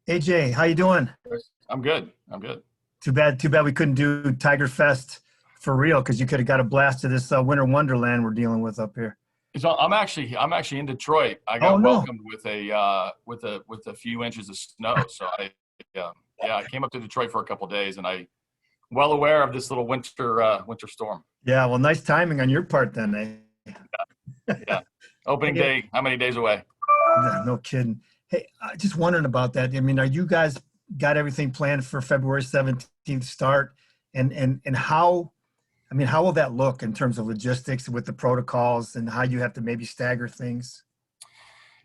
AJ, how you doing? I'm good. I'm good. Too bad we couldn't do Tiger Fest for real because you could have got a blast of this winter wonderland we're dealing with up here. So I'm actually in Detroit. I Oh got no. welcomed with a few inches of snow. So I came up to Detroit for a couple of days, and I well aware of this little winter storm. Yeah, well, nice timing on your part then, Yeah, eh? opening Hey, day. How many days away? no kidding. Hey, just wondering about that. I mean, are you guys got everything planned for February 17th start? And how, I mean, how will that look in terms of logistics with the protocols and how you have to maybe stagger things?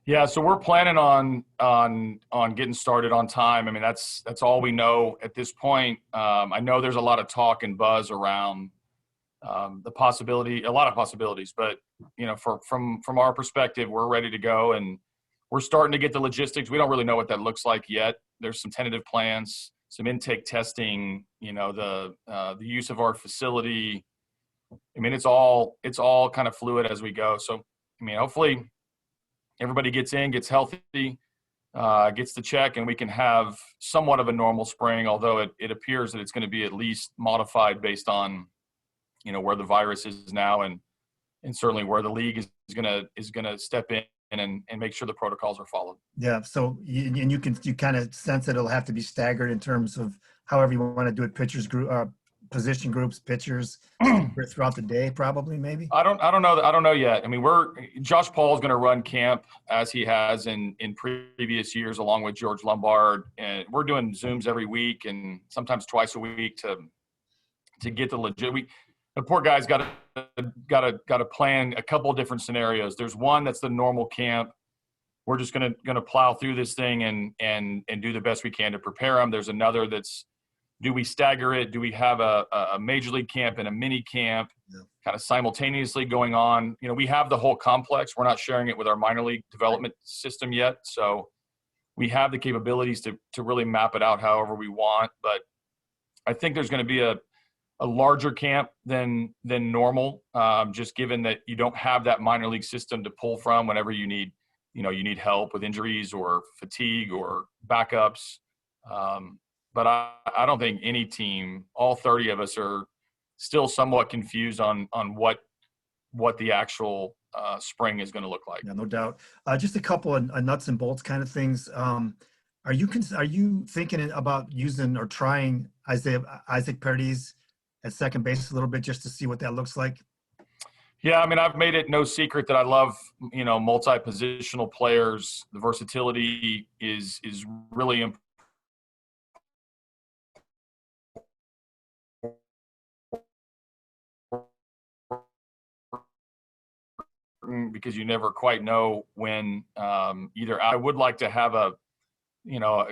Yeah, so we're planning on getting started on time. I mean, that's all we know at this point. I know there's a lot of talk and buzz around a lot of possibilities, but from our perspective, we're ready to go, and we're starting to get the logistics. We don't really know what that looks like yet. There's some tentative plans, some intake testing, the use of our facility. I mean, it's all kind of fluid as we go. So, I mean, hopefully everybody gets in, gets healthy, gets the check, and we can have somewhat of a normal spring, although it appears that it's going to be at least modified based on where the virus is now, and certainly where the league is gonna step in and make sure the protocols are followed. Yeah, so you kind of sense that it'll have to be staggered in terms of however you want to do it, pitchers group, position groups, pitchers throughout the day, probably maybe. I don't know yet. I mean, Josh Paul is going to run camp as he has in previous years, along with George Lombard, and we're doing Zooms every week and sometimes twice a week to get the legit. The poor guy's got to plan a couple of different scenarios. There's one that's the normal camp. We're just gonna plow through this thing and do the best we can to prepare them. There's another that's, do we stagger it? Do we have a major league camp and a mini camp kind of simultaneously going on? We have the whole complex. We're not sharing it with our minor league development system yet. So we have the capabilities to really map it out however we want. But I think there's going to be a larger camp than normal, just given that you don't have that minor league system to pull from whenever you need help with injuries or fatigue or backups. But I don't think any team, all 30 of us, are still somewhat confused on what the actual spring is going to look like. Yeah, no doubt. Just a couple of nuts and bolts kind of things. Are you thinking about using or trying Isaac Purdy's at second base a little bit just to see what that looks like? Yeah, I mean, I've made it no secret that I love, multi-positional players. The versatility is really important because you never quite know when either. I would like to have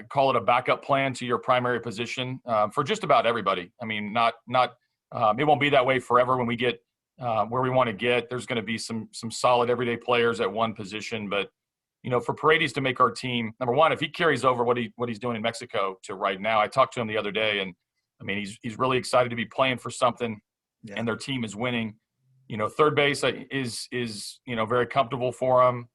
call it a backup plan to your primary position for just about everybody. I mean, not it won't be that way forever. When we get where we want to get, there's going to be some solid everyday players at one position. But for Paredes to make our team, number one, if he carries over what he's doing in Mexico to right now, I talked to him the other day, and I mean he's really excited to be playing for something, Yeah. and their team is winning. Third base is very comfortable for him.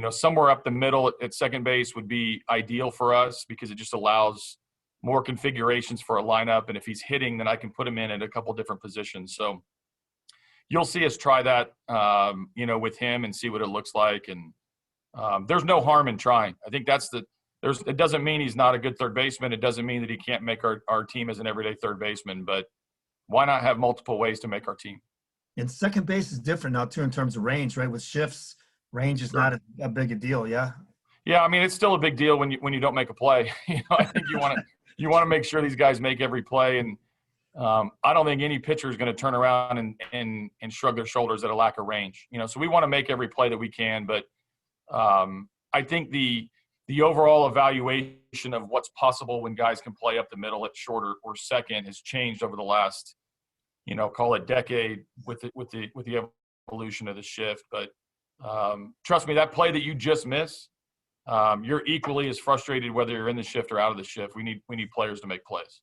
Somewhere up the middle at second base would be ideal for us because it just allows more configurations for a lineup. And if he's hitting, then I can put him in at a couple different positions. So you'll see us try that, with him and see what it looks like. And there's no harm in trying. I think it doesn't mean he's not a good third baseman. It doesn't mean that he can't make our team as an everyday third baseman, but why not have multiple ways to make our team? And second base is different now too in terms of range, right? With shifts, range is Sure. not a big a deal. Yeah. Yeah, I mean, it's still a big deal when you don't make a play. I think you want to make sure these guys make every play, and I don't think any pitcher is going to turn around and shrug their shoulders at a lack of range. So we want to make every play that we can, but I think the overall evaluation of what's possible when guys can play up the middle at short or second has changed over the last, call it decade with the evolution of the shift. But trust me, that play that you just missed, you're equally as frustrated whether you're in the shift or out of the shift. We need players to make plays.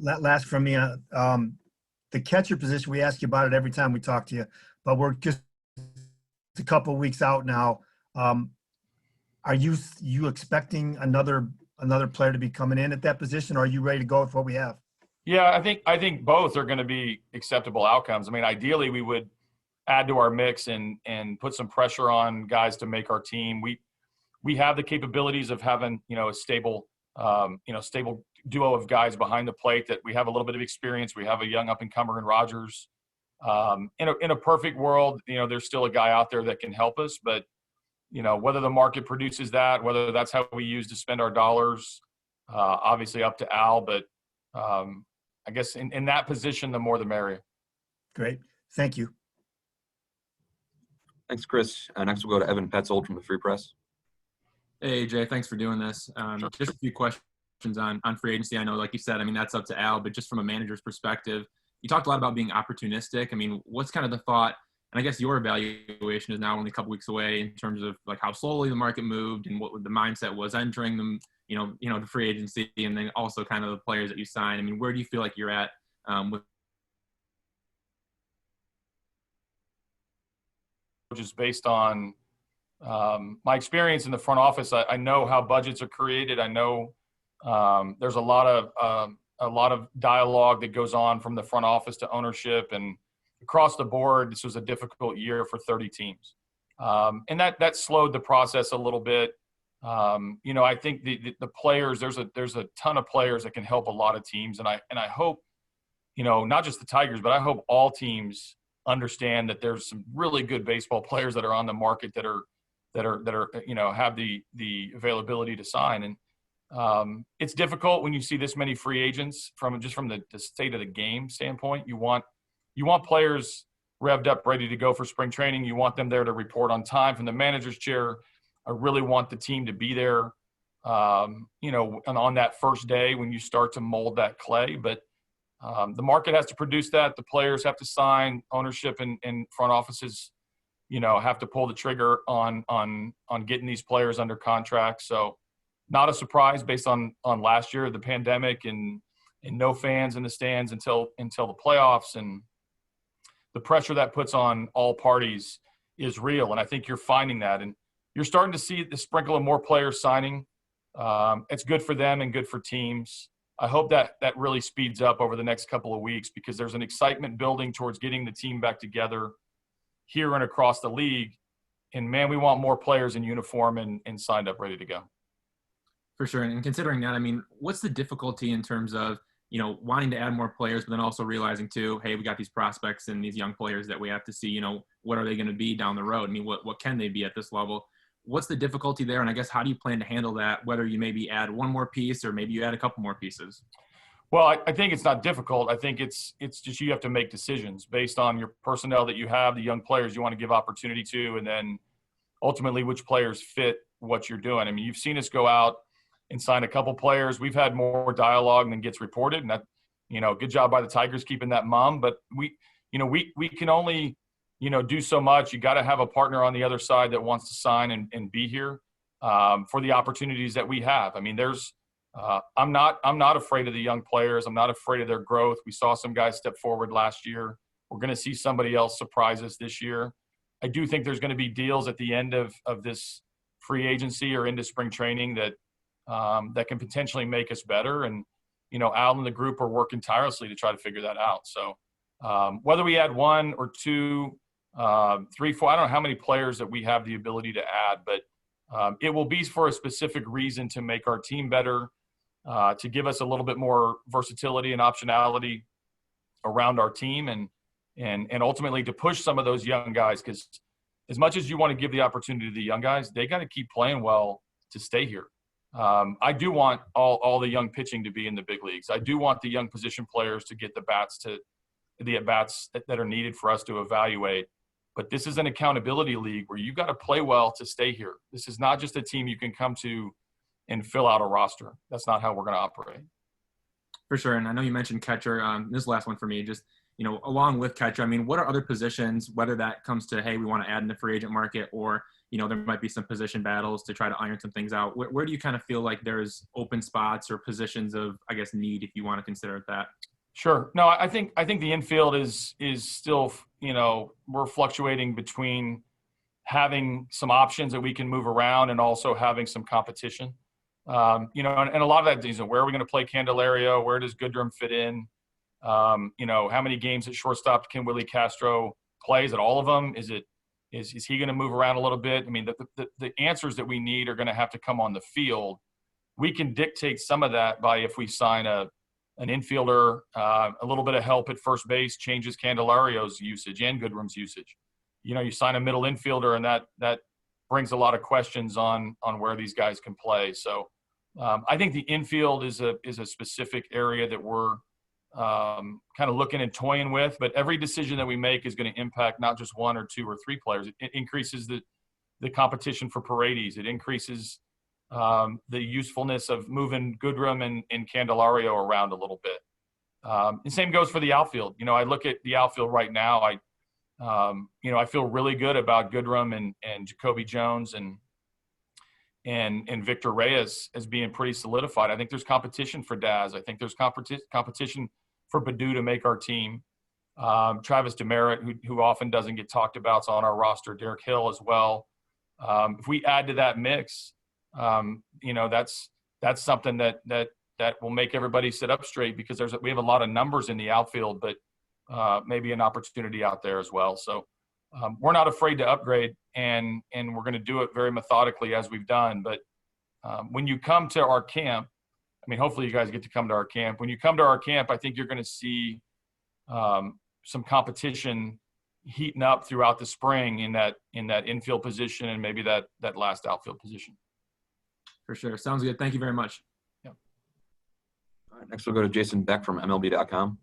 Last from me, the catcher position. We ask you about it every time we talk to you, but we're just a couple of weeks out now. Are you expecting another another player to be coming in at that position, or are you ready to go with what we have? Yeah, I think both are going to be acceptable outcomes. I mean, ideally, we would add to our mix and put some pressure on guys to make our team. We have the capabilities of having a stable stable duo of guys behind the plate that we have a little bit of experience. We have a young up and comer in Rogers. In a perfect world, there's still a guy out there that can help us, but whether the market produces that, whether that's how we use to spend our dollars, obviously up to Al. But I guess in that position, the more the merrier. Great, thank you. Thanks, Chris. Next, we'll go to Evan Petzold from the Free Press. Hey, AJ, thanks for doing this. Sure. Just a few questions on free agency. I know, like you said, I mean, that's up to Al, but just from a manager's perspective, you talked a lot about being opportunistic. I mean, what's kind of the thought, and I guess your evaluation is now only a couple weeks away in terms of like how slowly the market moved and what the mindset was entering them, the free agency, and then also kind of the players that you sign. I mean, where do you feel like you're at with just based on my experience in the front office? I know how budgets are created. I know there's a lot of dialogue that goes on from the front office to ownership, and across the board, this was a difficult year for 30 teams, and that slowed the process a little bit. I think the players, there's a ton of players that can help a lot of teams, and I hope, not just the Tigers, but I hope all teams understand that there's some really good baseball players that are on the market that are have the availability to sign. And it's difficult when you see this many free agents from the state of the game standpoint. You want players revved up, ready to go for spring training. You want them there to report on time from the manager's chair. I really want the team to be there, and on that first day when you start to mold that clay. But the market has to produce that. The players have to sign. Ownership and front offices, have to pull the trigger on getting these players under contract. So not a surprise based on last year, the pandemic and no fans in the stands until the playoffs, and the pressure that puts on all parties is real. And I think you're finding that, and you're starting to see the sprinkle of more players signing. It's good for them and good for teams. I hope that really speeds up over the next couple of weeks, because there's an excitement building towards getting the team back together here and across the league. And man, we want more players in uniform and signed up, ready to go. For sure. And considering that, I mean, what's the difficulty in terms of, wanting to add more players, but then also realizing too, hey, we got these prospects and these young players that we have to see, what are they going to be down the road? I mean, what can they be at this level? What's the difficulty there? And I guess, how do you plan to handle that, whether you maybe add one more piece or maybe you add a couple more pieces? Well, I think it's not difficult. I think it's just you have to make decisions based on your personnel that you have, the young players you want to give opportunity to, and then ultimately which players fit what you're doing. I mean, you've seen us go out and sign a couple players. We've had more dialogue than gets reported, and that, good job by the Tigers keeping that mum. But we can only do so much. You got to have a partner on the other side that wants to sign and be here for the opportunities that we have. I mean, I'm not afraid of the young players. I'm not afraid of their growth. We saw some guys step forward last year. We're going to see somebody else surprise us this year. I do think there's going to be deals at the end of this free agency or into spring training that can potentially make us better. And, Al and the group are working tirelessly to try to figure that out. So whether we add one or two, 3, 4, I don't know how many players that we have the ability to add, but it will be for a specific reason, to make our team better, to give us a little bit more versatility and optionality around our team, and ultimately to push some of those young guys. Because as much as you want to give the opportunity to the young guys, they got to keep playing well to stay here. I do want all the young pitching to be in the big leagues. I do want the young position players to get the at-bats that are needed for us to evaluate. But this is an accountability league where you got to play well to stay here. This is not just a team you can come to and fill out a roster. That's not how we're going to operate. For sure. And I know you mentioned catcher. This is the last one for me. Just, along with catcher, I mean, what are other positions, whether that comes to, hey, we want to add in the free agent market, or, there might be some position battles to try to iron some things out. Where do you kind of feel like there's open spots or positions of, I guess, need, if you want to consider it that? Sure. No, I think the infield is still, we're fluctuating between having some options that we can move around and also having some competition. And a lot of that is where are we going to play Candelario? Where does Goodrum fit in? How many games at shortstop can Willie Castro play? Is it all of them? Is he going to move around a little bit? I mean, the answers that we need are going to have to come on the field. We can dictate some of that by if we sign an infielder, a little bit of help at first base changes Candelario's usage and Goodrum's usage. You sign a middle infielder, and that brings a lot of questions on where these guys can play. So I think the infield is a specific area that we're kind of looking and toying with, but every decision that we make is going to impact not just one or two or three players. It increases the competition for Paredes. It increases the usefulness of moving Goodrum and Candelario around a little bit. And same goes for the outfield. I look at the outfield right now. I feel really good about Goodrum and Jacoby Jones and Victor Reyes as being pretty solidified. I think there's competition for Daz. I think there's competition for Badu to make our team. Travis Demerit, who often doesn't get talked about, is on our roster. Derek Hill as well. If we add to that mix, that's something that will make everybody sit up straight, because we have a lot of numbers in the outfield, but maybe an opportunity out there as well. So we're not afraid to upgrade, and we're going to do it very methodically as we've done. But when you come to our camp, hopefully you guys get to come to our camp. When you come to our camp, I think you're going to see some competition heating up throughout the spring in that infield position and maybe that last outfield position. For sure. Sounds good. Thank you very much. Yeah. All right, next we'll go to Jason Beck from MLB.com.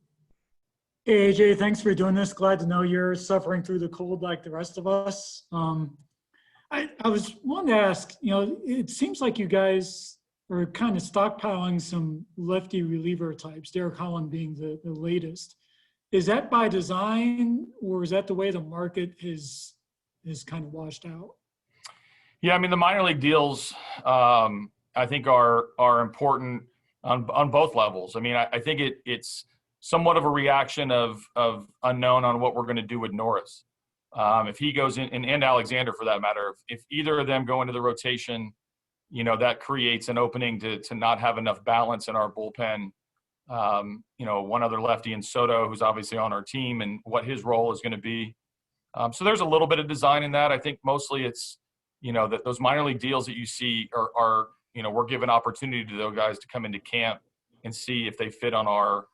Hey, AJ, thanks for doing this. Glad to know you're suffering through the cold like the rest of us. I was wanting to ask, it seems like you guys are kind of stockpiling some lefty reliever types, Derek Holland being the latest. Is that by design, or is that the way the market is kind of washed out? Yeah, the minor league deals, I think are important on both levels. I think it's somewhat of a reaction of unknown on what we're going to do with Norris. If he goes in, and Alexander for that matter, if either of them go into the rotation, that creates an opening to not have enough balance in our bullpen. One other lefty in Soto, who's obviously on our team, and what his role is going to be. So there's a little bit of design in that. I think mostly it's, that those minor league deals that you see are we're giving opportunity to those guys to come into camp and see if they fit on our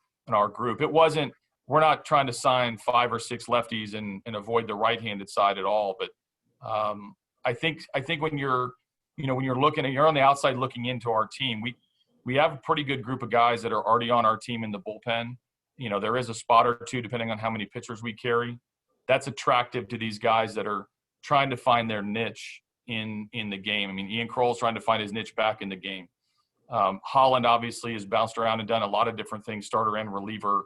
group. We're not trying to sign 5 or 6 lefties and avoid the right-handed side at all. But I think when you're looking and you're on the outside looking into our team, we have a pretty good group of guys that are already on our team in the bullpen. There is a spot or two depending on how many pitchers we carry. That's attractive to these guys that are trying to find their niche in the game. Ian Kroll's trying to find his niche back in the game. Holland obviously has bounced around and done a lot of different things, starter and reliever.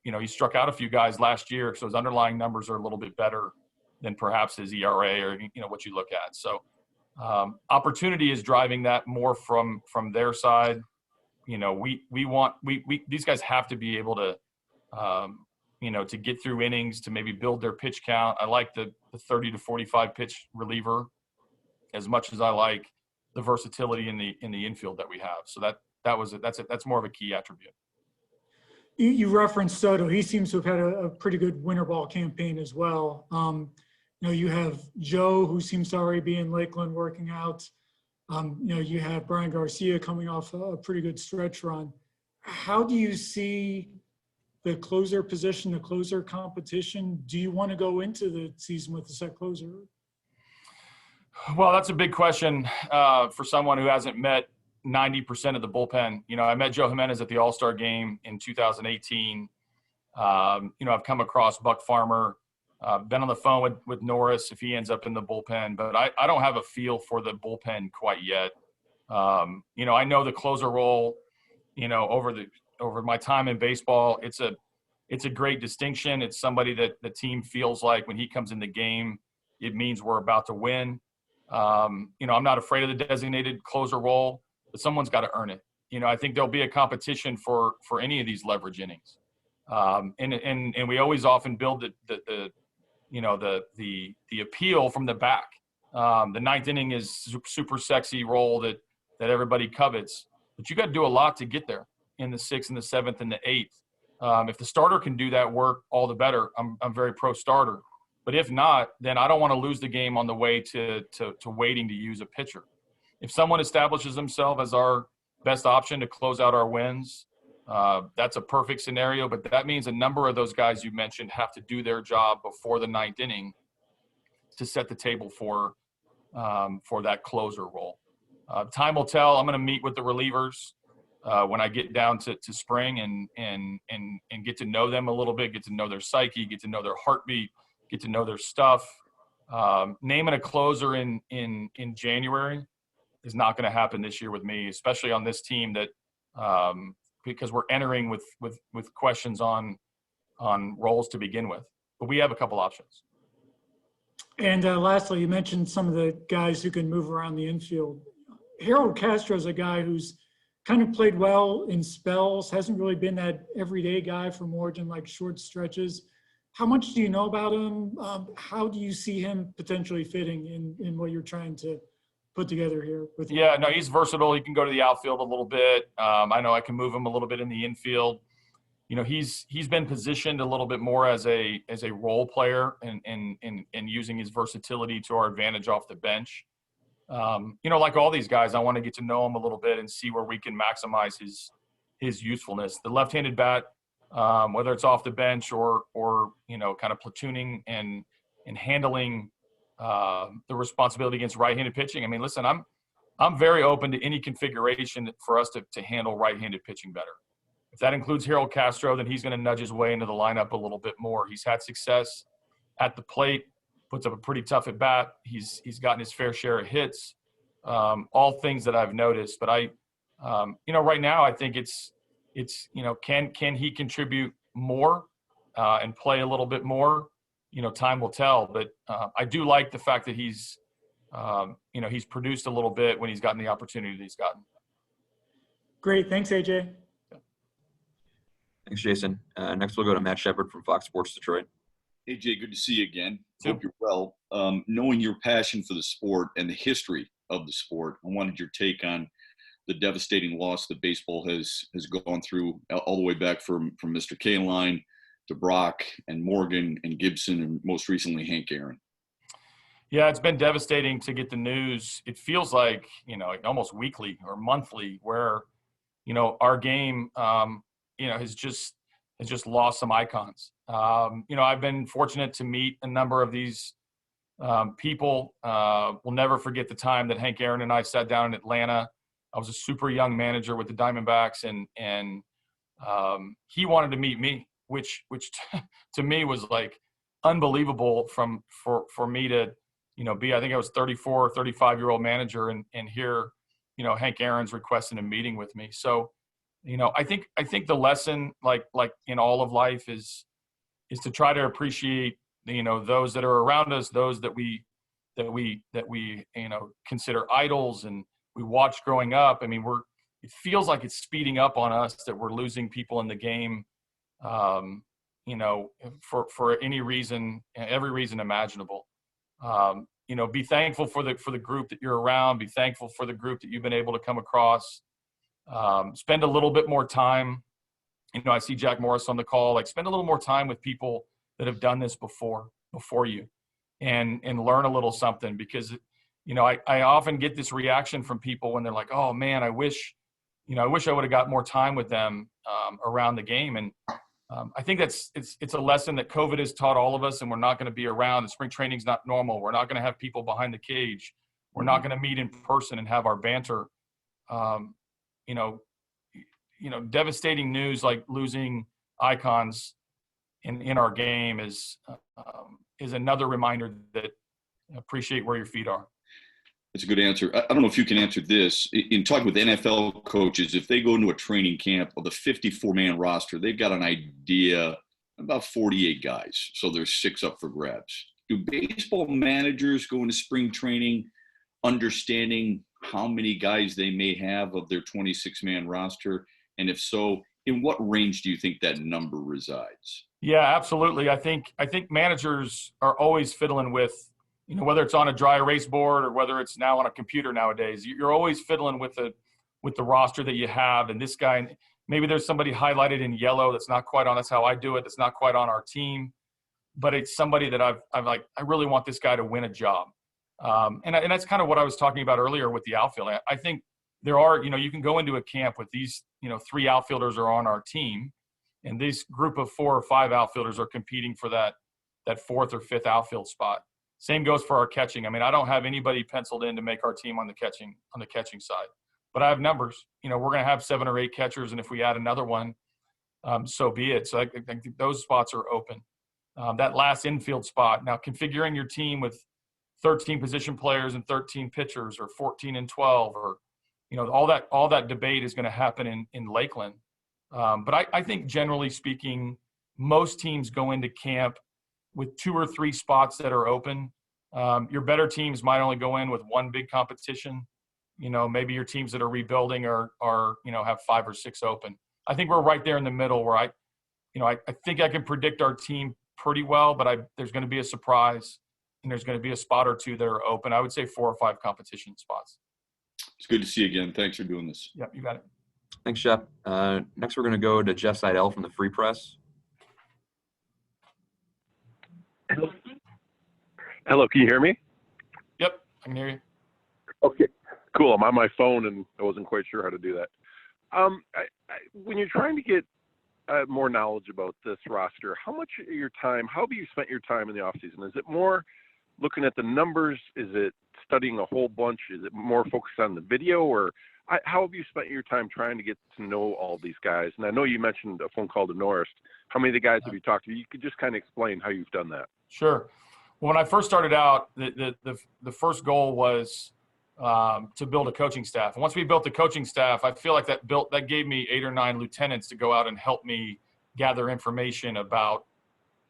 He struck out a few guys last year, so his underlying numbers are a little bit better than perhaps his ERA or what you look at. So opportunity is driving that more from their side. These guys have to be able to to get through innings, to maybe build their pitch count. I like the 30 to 45 pitch reliever as much as I like the versatility in the infield that we have. So that's more of a key attribute. You referenced Soto. He seems to have had a pretty good winter ball campaign as well. You have Joe, who seems to already be in Lakeland working out. You have Brian Garcia coming off a pretty good stretch run. How do you see the closer position, the closer competition? Do you want to go into the season with a set closer? Well, that's a big question for someone who hasn't met 90% of the bullpen. I met Joe Jimenez at the All-Star game in 2018. I've come across Buck Farmer, been on the phone with Norris if he ends up in the bullpen, but I don't have a feel for the bullpen quite yet. I know the closer role, over my time in baseball, it's a great distinction. It's somebody that the team feels like when he comes in the game, it means we're about to win. I'm not afraid of the designated closer role, but someone's got to earn it. I think there'll be a competition for any of these leverage innings. And we always often build the appeal from the back. The ninth inning is super sexy role that that everybody covets. But you got to do a lot to get there in the 6th and the 7th and the 8th. If the starter can do that work, all the better. I'm very pro starter. But if not, then I don't want to lose the game on the way to waiting to use a pitcher. If someone establishes themselves as our best option to close out our wins, that's a perfect scenario. But that means a number of those guys you mentioned have to do their job before the 9th inning to set the table for that closer role. Time will tell. I'm going to meet with the relievers when I get down to spring and get to know them a little bit, get to know their psyche, get to know their heartbeat, get to know their stuff. Naming a closer in January is not going to happen this year with me, especially on this team that because we're entering with questions on roles to begin with. But we have a couple options. And lastly, you mentioned some of the guys who can move around the infield. HaroldCastro is a guy who's kind of played well in spells, hasn't really been that everyday guy for more than like short stretches. How much do you know about him? How do you see him potentially fitting in what you're trying to put together here? Yeah, no, he's versatile. He can go to the outfield a little bit. I know I can move him a little bit in the infield. You know, he's been positioned a little bit more as a role player and using his versatility to our advantage off the bench. You know, like all these guys, I want to get to know him a little bit and see where we can maximize his usefulness. The left-handed bat, whether it's off the bench or you know, kind of platooning and handling the responsibility against right-handed pitching. I mean, listen, I'm very open to any configuration for us to handle right-handed pitching better. If that includes HaroldCastro, then he's going to nudge his way into the lineup a little bit more. He's had success at the plate, puts up a pretty tough at bat. He's gotten his fair share of hits, all things that I've noticed. But you know, right now I think it's you know, can he contribute more and play a little bit more? You know, time will tell. But I do like the fact that he's you know, he's produced a little bit when he's gotten the opportunity that he's gotten. Great, thanks, AJ. Thanks, Jason. Next, we'll go to Matt Shepard from Fox Sports Detroit. AJ, good to see you again. Sure. Hope you're well. Knowing your passion for the sport and the history of the sport, I wanted your take on the devastating loss that baseball has gone through all the way back from Mr. Kaline to Brock and Morgan and Gibson and most recently Hank Aaron. Yeah, it's been devastating to get the news. It feels like, you know, almost weekly or monthly where, you know, our game, you know, has just lost some icons. You know, I've been fortunate to meet a number of these people. We'll never forget the time that Hank Aaron and I sat down in Atlanta. I was a super young manager with the Diamondbacks, and he wanted to meet me, which to me was like unbelievable for me to, you know, I think I was 34 or 35-year-old manager and here, you know, Hank Aaron's requesting a meeting with me. So, you know, I think the lesson, like in all of life, is to try to appreciate, you know, those that are around us, those that we you know, consider idols and we watched growing up. I mean, it feels like it's speeding up on us that we're losing people in the game, you know, for any reason, every reason imaginable. You know, be thankful for the group that you're around. Be thankful for the group that you've been able to come across. Spend a little bit more time. You know, I see Jack Morris on the call. Like, spend a little more time with people that have done this before you, and learn a little something. Because, you know, I often get this reaction from people when they're like, "Oh man, I wish I would have got more time with them around the game." And I think it's a lesson that COVID has taught all of us, and we're not going to be around. The spring training's not normal. We're not going to have people behind the cage. We're not going to meet in person and have our banter. You know, devastating news like losing icons in our game is another reminder that appreciate where your feet are. That's a good answer. I don't know if you can answer this. In talking with NFL coaches, if they go into a training camp of the 54-man roster, they've got an idea about 48 guys. So there's 6 up for grabs. Do baseball managers go into spring training understanding how many guys they may have of their 26-man roster? And if so, in what range do you think that number resides? Yeah, absolutely. I think managers are always fiddling with, whether it's on a dry erase board or whether it's now on a computer nowadays, you're always fiddling with the roster that you have. And this guy, maybe there's somebody highlighted in yellow that's not quite on. That's how I do it. That's not quite on our team, but it's somebody that I really want this guy to win a job. And that's kind of what I was talking about earlier with the outfield. I think there are, you can go into a camp with these, 3 outfielders are on our team, and this group of 4 or 5 outfielders are competing for that 4th or 5th outfield spot. Same goes for our catching. I mean, I don't have anybody penciled in to make our team on the catching side, but I have numbers. We're going to have 7 or 8 catchers, and if we add another one, so be it. So I think those spots are open. That last infield spot, now configuring your team with 13 position players and 13 pitchers, or 14 and 12, or all that debate is going to happen in Lakeland. But I think generally speaking, most teams go into camp with 2 or 3 spots that are open. Your better teams might only go in with 1 big competition. Maybe your teams that are rebuilding are have 5 or 6 open. I think we're right there in the middle where I think I can predict our team pretty well, but there's going to be a surprise, and there's going to be a spot or 2 that are open. I would say 4 or 5 competition spots. It's good to see you again. Thanks for doing this. Yep, you got it. Thanks, Shep. Next, we're going to go to Jeff Seidel from the Free Press. Hello, can you hear me? Yep, I can hear you. Okay, cool. I'm on my phone and I wasn't quite sure how to do that. When you're trying to get more knowledge about this roster, how have you spent your time in the offseason? Is it more looking at the numbers? Is it studying a whole bunch? Is it more focused on the video? Or how have you spent your time trying to get to know all these guys? And I know you mentioned a phone call to Norris. How many of the guys have you talked to? You could just kind of explain how you've done that. Sure. When I first started out, the first goal was to build a coaching staff. And once we built the coaching staff, I feel like that gave me 8 or 9 lieutenants to go out and help me gather information about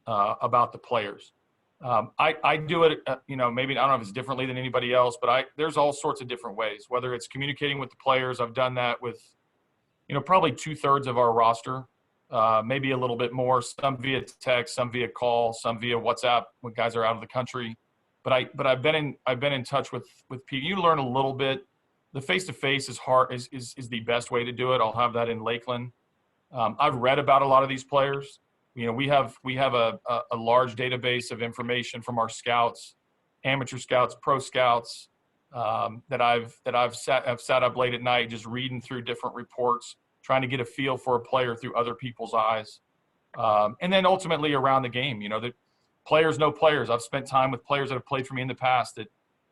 the players. I do it, maybe I don't know if it's differently than anybody else, but there's all sorts of different ways. Whether it's communicating with the players, I've done that with, probably 2/3 of our roster. Maybe a little bit more, some via text, some via call, some via WhatsApp when guys are out of the country. But I've been in touch with people. You learn a little bit. The face-to-face is the best way to do it. I'll have that in Lakeland. I've read about a lot of these players. We have a large database of information from our scouts, amateur scouts, pro scouts, that I've sat up late at night just reading through different reports, trying to get a feel for a player through other people's eyes. And then ultimately around the game, the players know players. I've spent time with players that have played for me in the past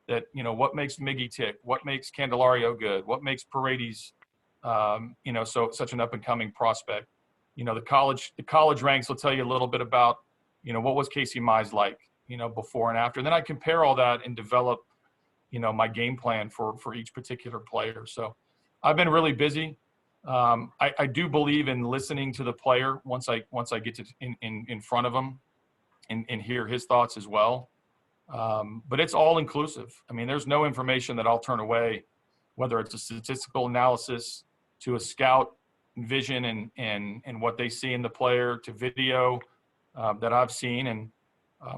that what makes Miggy tick, what makes Candelario good, what makes Paredes, so such an up and coming prospect. The college ranks will tell you a little bit about, what was Casey Mize like, before and after. And then I compare all that and develop, my game plan for each particular player. So I've been really busy. I do believe in listening to the player once I get to in front of him and hear his thoughts as well. But it's all inclusive. I mean, there's no information that I'll turn away, whether it's a statistical analysis to a scout vision and what they see in the player to video that I've seen. And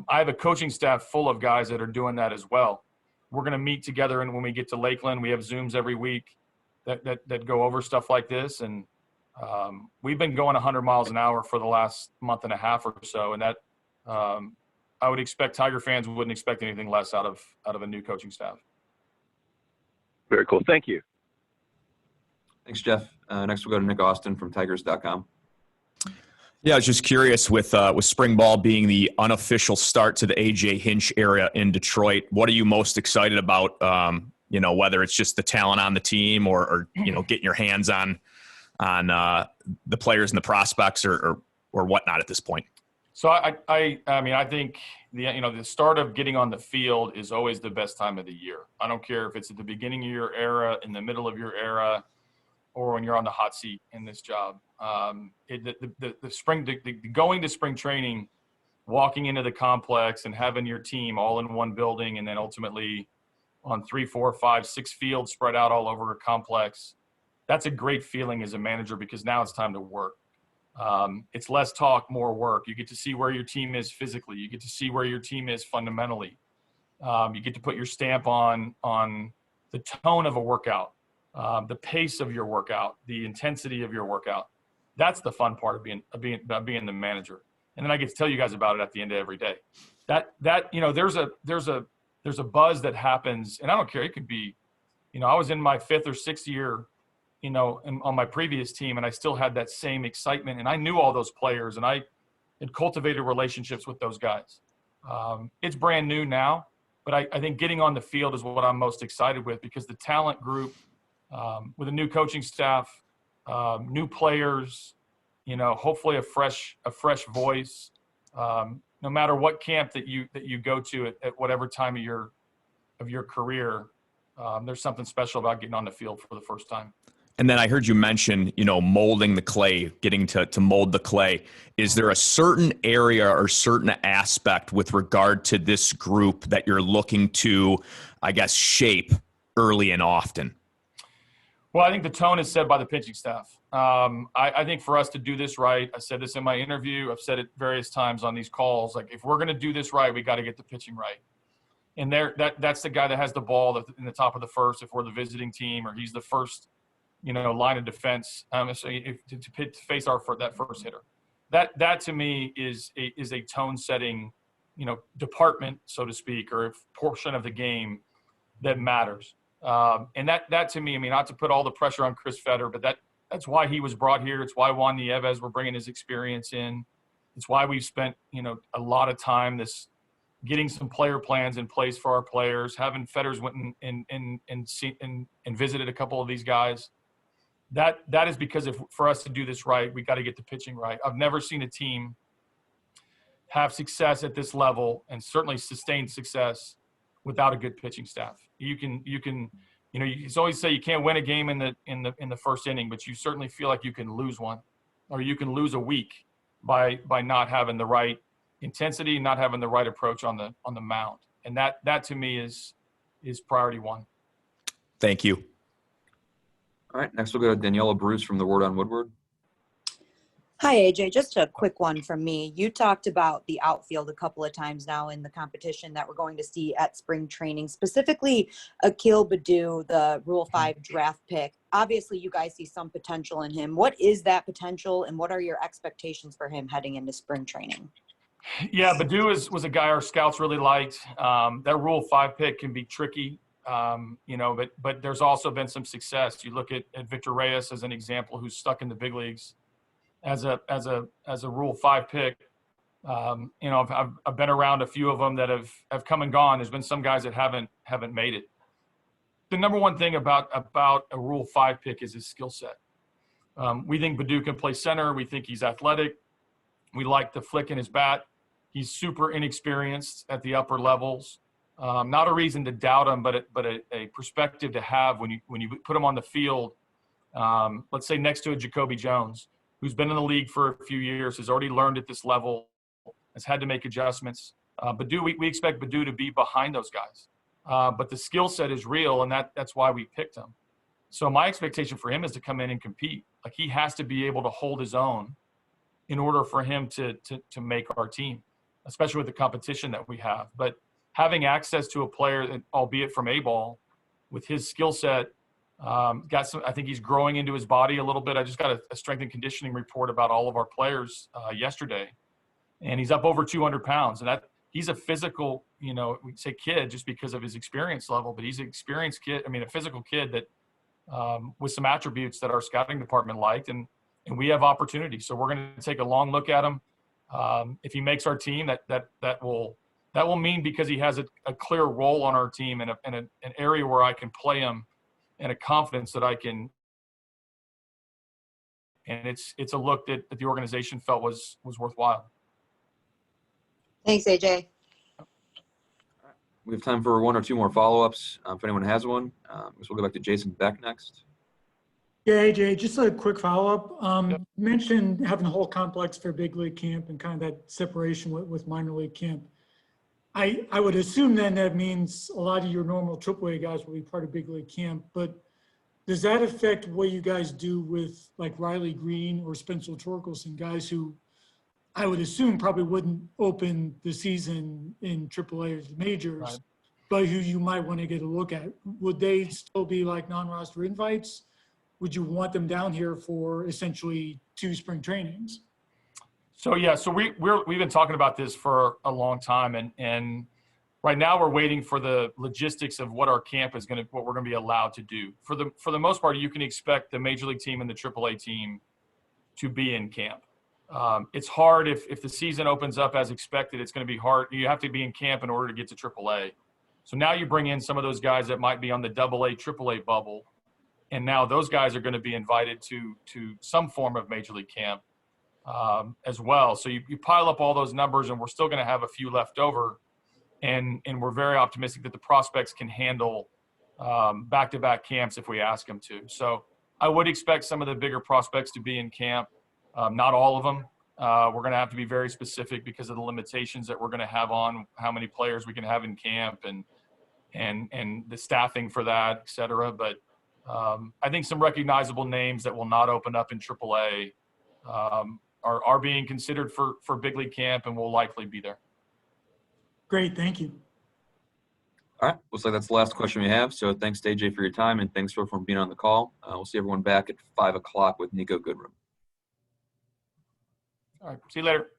I have a coaching staff full of guys that are doing that as well. We're going to meet together, and when we get to Lakeland, we have Zooms every week that go over stuff like this. And we've been going 100 miles an hour for the last month and a half or so. And that I would expect Tiger fans wouldn't expect anything less out of a new coaching staff. Very cool. Thank you. Thanks, Jeff. Next, we'll go to Nick Austin from Tigers.com. Yeah, I was just curious with spring ball being the unofficial start to the AJ Hinch era in Detroit, what are you most excited about? Whether it's just the talent on the team or getting your hands on the players and the prospects or whatnot at this point. So I think the start of getting on the field is always the best time of the year. I don't care if it's at the beginning of your era, in the middle of your era, or when you're on the hot seat in this job. Going to spring training, walking into the complex and having your team all in one building, and then ultimately on 3, 4, 5, 6 fields spread out all over a complex. That's a great feeling as a manager because now it's time to work. It's less talk, more work. You get to see where your team is physically. You get to see where your team is fundamentally. You get to put your stamp on the tone of a workout, the pace of your workout, the intensity of your workout. That's the fun part of being the manager. And then I get to tell you guys about it at the end of every day. That there's a buzz that happens, and I don't care. It could be, I was in my 5th or 6th year, on my previous team, and I still had that same excitement, and I knew all those players, and I had cultivated relationships with those guys. It's brand new now, but I think getting on the field is what I'm most excited with, because the talent group, with a new coaching staff, new players, hopefully a fresh voice. No matter what camp that you go to at whatever time of your career, there's something special about getting on the field for the first time. And then I heard you mention, molding the clay, getting to mold the clay. Is there a certain area or certain aspect with regard to this group that you're looking to, I guess, shape early and often? Well, I think the tone is set by the pitching staff. I think for us to do this right, I said this in my interview, I've said it various times on these calls, like if we're going to do this right, we got to get the pitching right. And that's the guy that has the ball in the top of the first if we're the visiting team, or he's the first, line of defense to face that first hitter. That to me is a tone setting, department, so to speak, or a portion of the game that matters. And that to me, not to put all the pressure on Chris Fetter, but that's why he was brought here. It's why Juan Nieves, we're bringing his experience in. It's why we've spent, a lot of time getting some player plans in place for our players, having Fetters went and visited a couple of these guys. That is because for us to do this right, we got to get the pitching right. I've never seen a team have success at this level, and certainly sustained success, without a good pitching staff. You always say you can't win a game in the first inning, but you certainly feel like you can lose one, or you can lose a week by not having the right intensity, not having the right approach on the mound. And that to me is priority one. Thank you. All right, next we'll go to Daniela Bruce from the Word on Woodward. Hi, AJ. Just a quick one from me. You talked about the outfield a couple of times now in the competition that we're going to see at spring training, specifically Akil Badu, the Rule 5 draft pick. Obviously, you guys see some potential in him. What is that potential, and what are your expectations for him heading into spring training? Yeah, Badu was a guy our scouts really liked. That Rule 5 pick can be tricky, but there's also been some success. You look at Victor Reyes as an example, who's stuck in the big leagues as a Rule 5 pick. I've been around a few of them that have come and gone. There's been some guys that haven't made it. The number one thing about a Rule 5 pick is his skill set. We think Badu can play center. We think he's athletic. We like the flick in his bat. He's super inexperienced at the upper levels. Not a reason to doubt him, but a perspective to have when you put him on the field. Let's say next to a Jacoby Jones, who's been in the league for a few years, has already learned at this level, has had to make adjustments. Badu, we expect Badu to be behind those guys. But the skill set is real, and that's why we picked him. So my expectation for him is to come in and compete. Like, he has to be able to hold his own in order for him to make our team, especially with the competition that we have. But having access to a player, that, albeit from A-ball, with his skill set, I think he's growing into his body a little bit. I just got a strength and conditioning report about all of our players yesterday, and he's up over 200 pounds. And he's a physical, we say kid just because of his experience level, but he's an experienced kid. A physical kid that with some attributes that our scouting department liked, and we have opportunities. So we're going to take a long look at him. If he makes our team, that will mean, because he has a clear role on our team and an area where I can play him, and a confidence that I can, and it's a look that the organization felt was worthwhile. Thanks, AJ. We have time for one or two more follow-ups. If anyone has one, we'll go back to Jason Beck next. Yeah, AJ, just a quick follow-up. Yep. You mentioned having the whole complex for big league camp and kind of that separation with minor league camp. I would assume then that means a lot of your normal AAA guys will be part of big league camp, but does that affect what you guys do with like Riley Green or Spencer Torkelson, guys who I would assume probably wouldn't open the season in AAA or the majors? Right. but who you might want to get a look at. Would they still be like non-roster invites? Would you want them down here for essentially 2 spring trainings? So yeah, so we've been talking about this for a long time, and right now we're waiting for the logistics of what our camp is what we're gonna be allowed to do. For the most part, you can expect the Major League team and the AAA team to be in camp. It's hard if the season opens up as expected. It's going to be hard. You have to be in camp in order to get to AAA. So now you bring in some of those guys that might be on the AA, AAA bubble, and now those guys are going to be invited to some form of Major League camp as well. So you pile up all those numbers, and we're still going to have a few left over, and we're very optimistic that the prospects can handle back-to-back camps if we ask them to. So I would expect some of the bigger prospects to be in camp. Not all of them. We're going to have to be very specific because of the limitations that we're going to have on how many players we can have in camp and the staffing for that, et cetera. But I think some recognizable names that will not open up in AAA are being considered for big league camp and will likely be there. Great, thank you. All right, looks like that's the last question we have. So thanks to AJ for your time, and thanks for being on the call. We'll see everyone back at 5 o'clock with Nico Goodrum. All right, see you later.